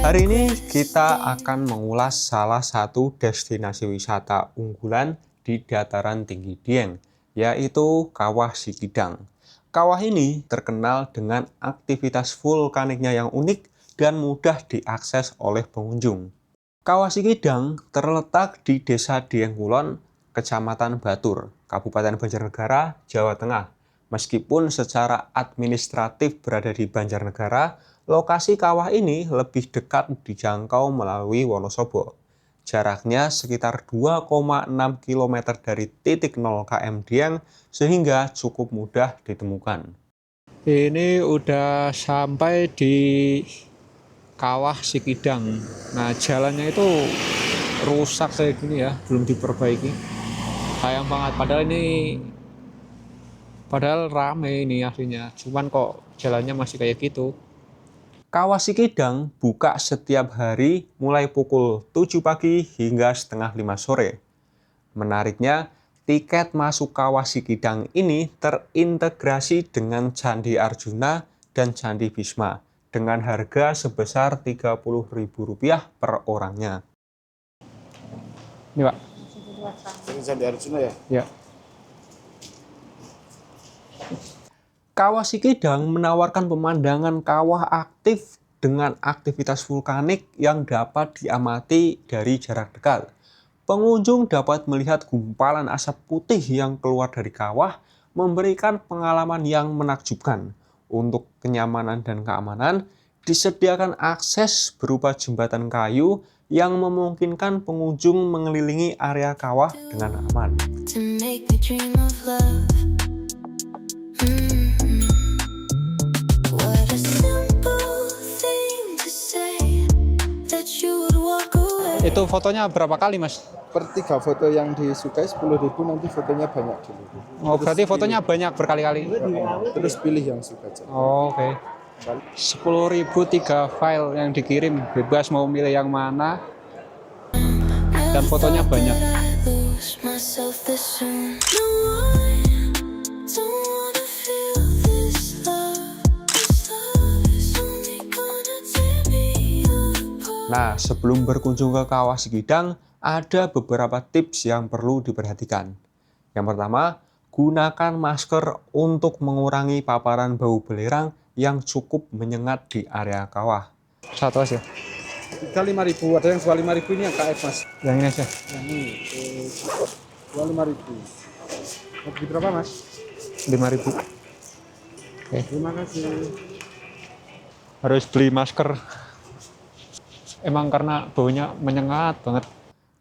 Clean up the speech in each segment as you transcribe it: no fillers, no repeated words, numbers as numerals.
Hari ini kita akan mengulas salah satu destinasi wisata unggulan di dataran tinggi Dieng, yaitu Kawah Sikidang. Kawah ini terkenal dengan aktivitas vulkaniknya yang unik dan mudah diakses oleh pengunjung. Kawah Sikidang terletak di Desa Dieng Kulon, Kecamatan Batur, Kabupaten Banjarnegara, Jawa Tengah. Meskipun secara administratif berada di Banjarnegara, lokasi kawah ini lebih dekat dijangkau melalui Wonosobo. Jaraknya sekitar 2,6 km dari titik 0 km Dieng, sehingga cukup mudah ditemukan. Ini udah sampai di Kawah Sikidang. Nah, jalannya itu rusak kayak gini ya, belum diperbaiki. Sayang banget, padahal rame ini aslinya, cuman kok jalannya masih kayak gitu. Kawah Sikidang buka setiap hari mulai pukul 7 pagi hingga setengah 5 sore. Menariknya, tiket masuk Kawah Sikidang ini terintegrasi dengan Candi Arjuna dan Candi Bhisma dengan harga sebesar Rp30.000 per orangnya. Ini Pak. Ini Candi Arjuna ya? Ya. Kawah Sikidang menawarkan pemandangan kawah aktif dengan aktivitas vulkanik yang dapat diamati dari jarak dekat. Pengunjung dapat melihat gumpalan asap putih yang keluar dari kawah, memberikan pengalaman yang menakjubkan. Untuk kenyamanan dan keamanan, disediakan akses berupa jembatan kayu yang memungkinkan pengunjung mengelilingi area kawah dengan aman. Itu fotonya berapa kali, Mas? Per 3 foto yang disukai 10.000, nanti fotonya banyak dulu. Oh, berarti fotonya banyak berkali-kali. Terus pilih yang suka aja. Oh, oke. 10.000 3 file yang dikirim, bebas mau milih yang mana. Dan fotonya banyak. Nah, sebelum berkunjung ke Kawah Sikidang, ada beberapa tips yang perlu diperhatikan. Yang pertama, gunakan masker untuk mengurangi paparan bau belerang yang cukup menyengat di area kawah. Satu aja. Kita 5.000, ada yang 25.000 ini yang KF Mas. Yang ini aja. Yang ini 25.000. Mau beli berapa Mas? 5.000. Oke. Terima kasih. Harus beli masker. Emang karena baunya menyengat banget.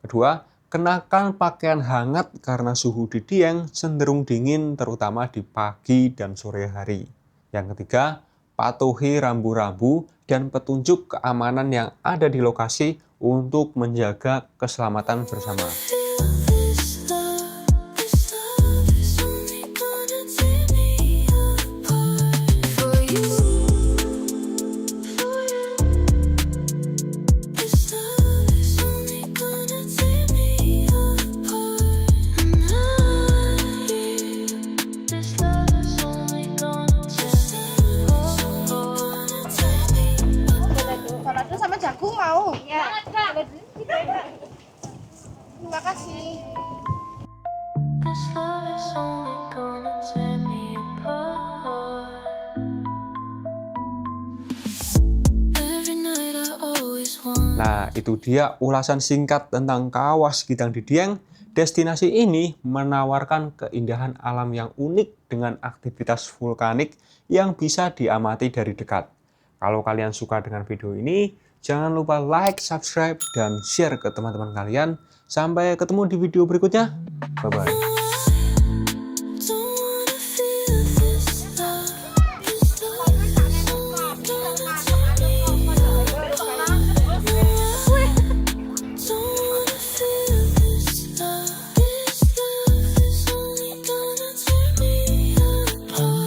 Kedua, kenakan pakaian hangat karena suhu di Dieng cenderung dingin terutama di pagi dan sore hari. Yang ketiga, patuhi rambu-rambu dan petunjuk keamanan yang ada di lokasi untuk menjaga keselamatan bersama. Mau ya, terima kasih. Nah, itu dia ulasan singkat tentang Kawah Sikidang di Dieng. Destinasi ini menawarkan keindahan alam yang unik dengan aktivitas vulkanik yang bisa diamati dari dekat. Kalau kalian suka dengan video ini, jangan lupa like, subscribe, dan share ke teman-teman kalian. Sampai ketemu di video berikutnya. Bye-bye.